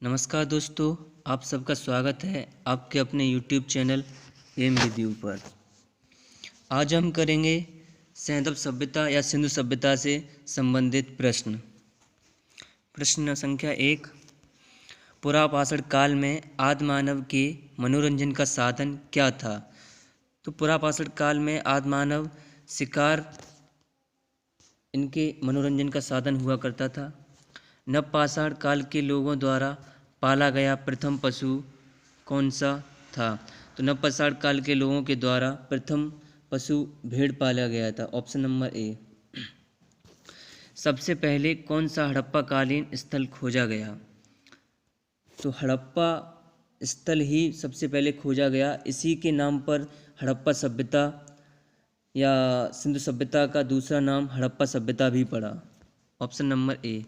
नमस्कार दोस्तों, आप सबका स्वागत है आपके अपने YouTube चैनल एम रिव्यू पर। आज हम करेंगे सैंधव सभ्यता या सिंधु सभ्यता से संबंधित प्रश्न। प्रश्न संख्या 1, पुरापाषाण काल में आदि मानव के मनोरंजन का साधन क्या था? तो पुरापाषाण काल में आदि मानव शिकार इनके मनोरंजन का साधन हुआ करता था। नवपाषाण काल के लोगों द्वारा पाला गया प्रथम पशु कौन सा था? तो नवपाषाण काल के लोगों के द्वारा प्रथम पशु भेड़ पाला गया था। Option number A. सबसे पहले कौन सा हड़प्पा कालीन स्थल खोजा गया? तो हड़प्पा स्थल ही सबसे पहले खोजा गया। इसी के नाम पर हड़प्पा सभ्यता या सिंधु सभ्यता का दूसरा नाम हड़प्पा सभ्यता भी पड़ा। Option number A.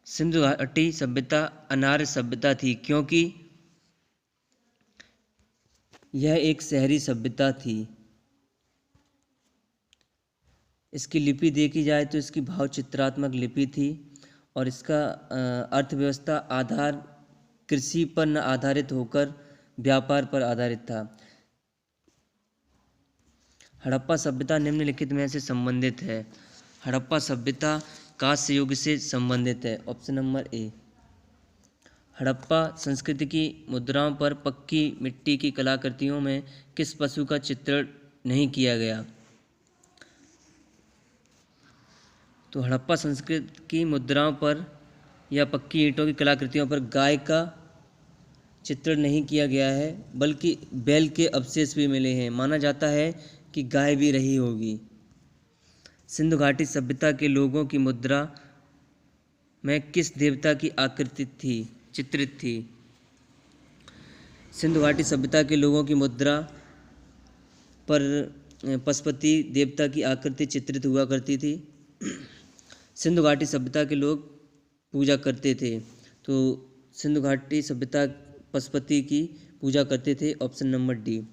सिंधु घाटी सभ्यता अनार्य सभ्यता थी क्योंकि यह एक शहरी सभ्यता थी। इसकी लिपि देखी जाए तो इसकी भाव चित्रात्मक लिपि थी और इसका अर्थव्यवस्था आधार कृषि पर न आधारित होकर व्यापार पर आधारित था। हड़प्पा सभ्यता निम्नलिखित में से संबंधित है। हड़प्पा सभ्यता कांस्य युग से संबंधित है। Option number A. हड़प्पा संस्कृति की मुद्राओं पर पक्की मिट्टी की कलाकृतियों में किस पशु का चित्रण नहीं किया गया? तो हड़प्पा संस्कृति की मुद्राओं पर या पक्की ईंटों की कलाकृतियों पर गाय का चित्रण नहीं किया गया है, बल्कि बैल के अवशेष भी मिले हैं। माना जाता है कि गाय भी रही होगी। सिंधु घाटी सभ्यता के लोगों की मुद्रा में किस देवता की आकृति थी चित्रित थी? सिंधु घाटी सभ्यता के लोगों की मुद्रा पर पशुपति देवता की आकृति चित्रित हुआ करती थी। सिंधु घाटी सभ्यता के लोग पूजा करते थे, तो सिंधु घाटी सभ्यता पशुपति की पूजा करते थे। Option number D.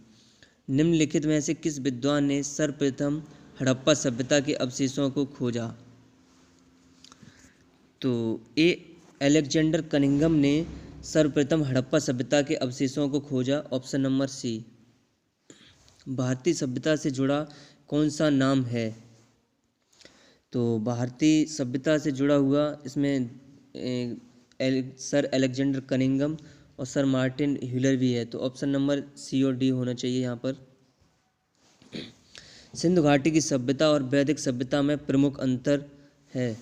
निम्नलिखित में से किस विद्वान ने सर्वप्रथम हड़प्पा सभ्यता के अवशेषों को खोजा? तो ए अलेक्जेंडर कनिंघम ने सर्वप्रथम हड़प्पा सभ्यता के अवशेषों को खोजा। Option number C. भारतीय सभ्यता से जुड़ा कौन सा नाम है? तो भारतीय सभ्यता से जुड़ा हुआ इसमें सर अलेक्जेंडर कनिंघम और सर मार्टिन ह्यूलर भी है। तो ऑप्शन नंबर सी और डी होना चाहिए यहाँ पर। सिंधु घाटी की सभ्यता और वैदिक सभ्यता में प्रमुख अंतर है।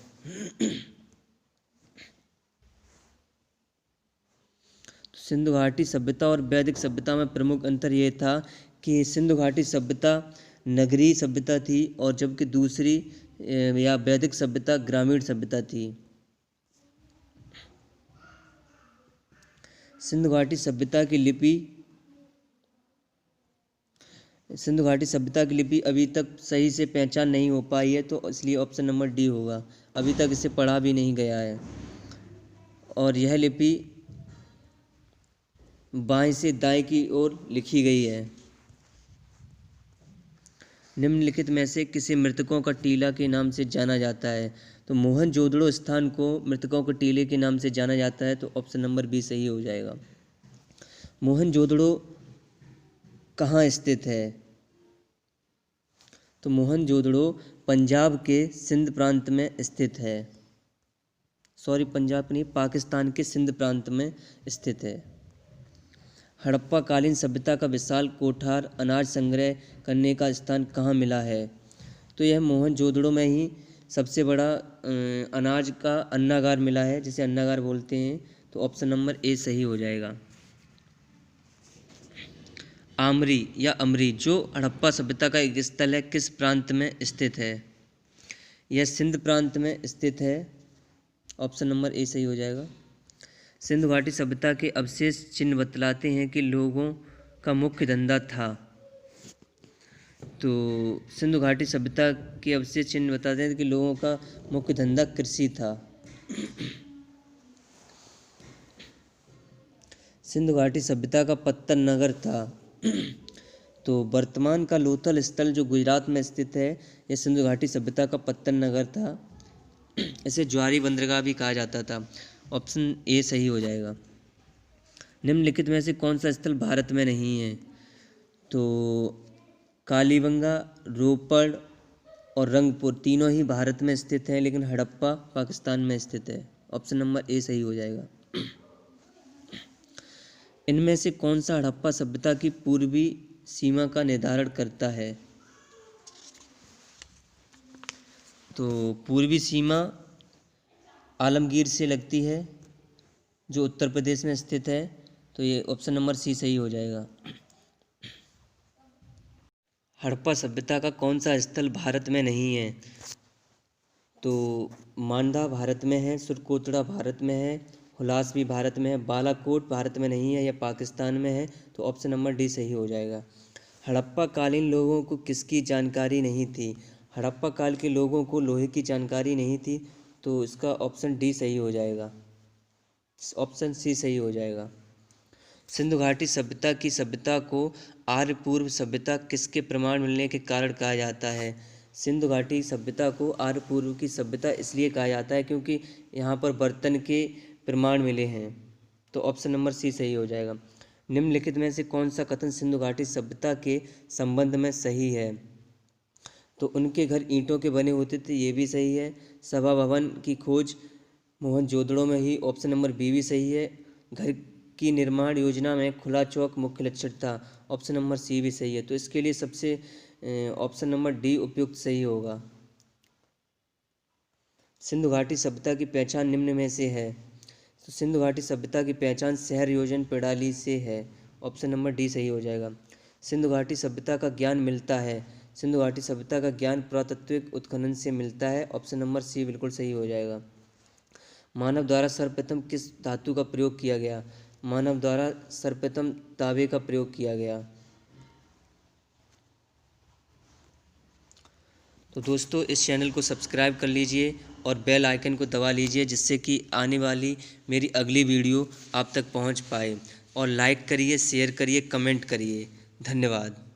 सिंधु घाटी सभ्यता और वैदिक सभ्यता में प्रमुख अंतर यह था कि सिंधु घाटी सभ्यता नगरीय सभ्यता थी और जबकि दूसरी या वैदिक सभ्यता ग्रामीण सभ्यता थी। सिंधु घाटी सभ्यता की लिपि अभी तक सही से पहचान नहीं हो पाई है, तो इसलिए ऑप्शन नंबर डी होगा। अभी तक इसे पढ़ा भी नहीं गया है और यह लिपि बाएं से दाएं की ओर लिखी गई है। निम्नलिखित में से किसे मृतकों का टीला के नाम से जाना जाता है? तो मोहनजोदड़ो स्थान को मृतकों के टीले के नाम से जाना जाता है। तो ऑप्शन नंबर बी सही हो जाएगा। मोहनजोदड़ो कहाँ स्थित है? तो मोहनजोदड़ो पंजाब के सिंध प्रांत में स्थित है। पंजाब नहीं, पाकिस्तान के सिंध प्रांत में स्थित है। हड़प्पा कालीन सभ्यता का विशाल कोठार अनाज संग्रह करने का स्थान कहाँ मिला है? तो यह मोहनजोदड़ो में ही सबसे बड़ा अनाज का अन्नागार मिला है, जिसे अन्नागार बोलते हैं। तो ऑप्शन नंबर ए सही हो जाएगा। आमरी या अमरी जो हड़प्पा सभ्यता का एक स्थल है, किस प्रांत में स्थित है? यह सिंध प्रांत में स्थित है। ऑप्शन नंबर ए सही हो जाएगा। सिंधु घाटी सभ्यता के अवशेष चिन्ह बतलाते हैं कि लोगों का मुख्य धंधा था। तो सिंधु घाटी सभ्यता के अवशेष चिन्ह बताते हैं कि लोगों का मुख्य धंधा कृषि था। सिंधु घाटी सभ्यता का पत्तन नगर था। तो वर्तमान का लोथल स्थल जो गुजरात में स्थित है, यह सिंधु घाटी सभ्यता का पत्तन नगर था। इसे ज्वारी बंदरगाह भी कहा जाता था। ऑप्शन ए सही हो जाएगा। निम्नलिखित में से कौन सा स्थल भारत में नहीं है? तो कालीबंगा, रोपड़ और रंगपुर तीनों ही भारत में स्थित हैं, लेकिन हड़प्पा पाकिस्तान में स्थित है। ऑप्शन नंबर ए सही हो जाएगा। इनमें से कौन सा हड़प्पा सभ्यता की पूर्वी सीमा का निर्धारण करता है? तो पूर्वी सीमा आलमगीर से लगती है, जो उत्तर प्रदेश में स्थित है। तो ये ऑप्शन नंबर सी सही हो जाएगा। हड़प्पा सभ्यता का कौन सा स्थल भारत में नहीं है? तो मांडा भारत में है, सुरकोतड़ा भारत में है, हुलास भी भारत में है, बालाकोट भारत में नहीं है या पाकिस्तान में है। तो ऑप्शन नंबर डी सही हो जाएगा। हड़प्पा कालीन लोगों को किसकी जानकारी नहीं थी? हड़प्पा काल के लोगों को लोहे की जानकारी नहीं थी, तो इसका ऑप्शन डी सही हो जाएगा। ऑप्शन सी सही हो जाएगा। सिंधु घाटी सभ्यता की सभ्यता को आर्य पूर्व सभ्यता किसके प्रमाण मिलने के कारण कहा जाता है? सिंधु घाटी सभ्यता को आर्य पूर्व की सभ्यता इसलिए कहा जाता है क्योंकि यहाँ पर बर्तन के प्रमाण मिले हैं। तो ऑप्शन नंबर सी सही हो जाएगा। निम्नलिखित में से कौन सा कथन सिंधु घाटी सभ्यता के संबंध में सही है? तो उनके घर ईंटों के बने होते थे, ये भी सही है। सभा भवन की खोज मोहनजोदड़ो में ही, ऑप्शन नंबर बी भी सही है। घर की निर्माण योजना में खुला चौक मुख्य लक्षण था, ऑप्शन नंबर सी भी सही है। तो इसके लिए सबसे ऑप्शन नंबर डी उपयुक्त सही होगा। सिंधु घाटी सभ्यता की पहचान निम्न में से है। तो सिंधु घाटी सभ्यता की पहचान शहर योजन प्रणाली से है, ऑप्शन नंबर डी सही हो जाएगा। सिंधु घाटी सभ्यता का ज्ञान मिलता है। सिंधु घाटी सभ्यता का ज्ञान पुरातात्विक उत्खनन से मिलता है, ऑप्शन नंबर सी बिल्कुल सही हो जाएगा। मानव द्वारा सर्वप्रथम किस धातु का प्रयोग किया गया? मानव द्वारा सर्वप्रथम तांबे का प्रयोग किया गया। तो दोस्तों, इस चैनल को सब्सक्राइब कर लीजिए और बेल आइकन को दबा लीजिए, जिससे कि आने वाली मेरी अगली वीडियो आप तक पहुंच पाए। और लाइक करिए, शेयर करिए, कमेंट करिए। धन्यवाद।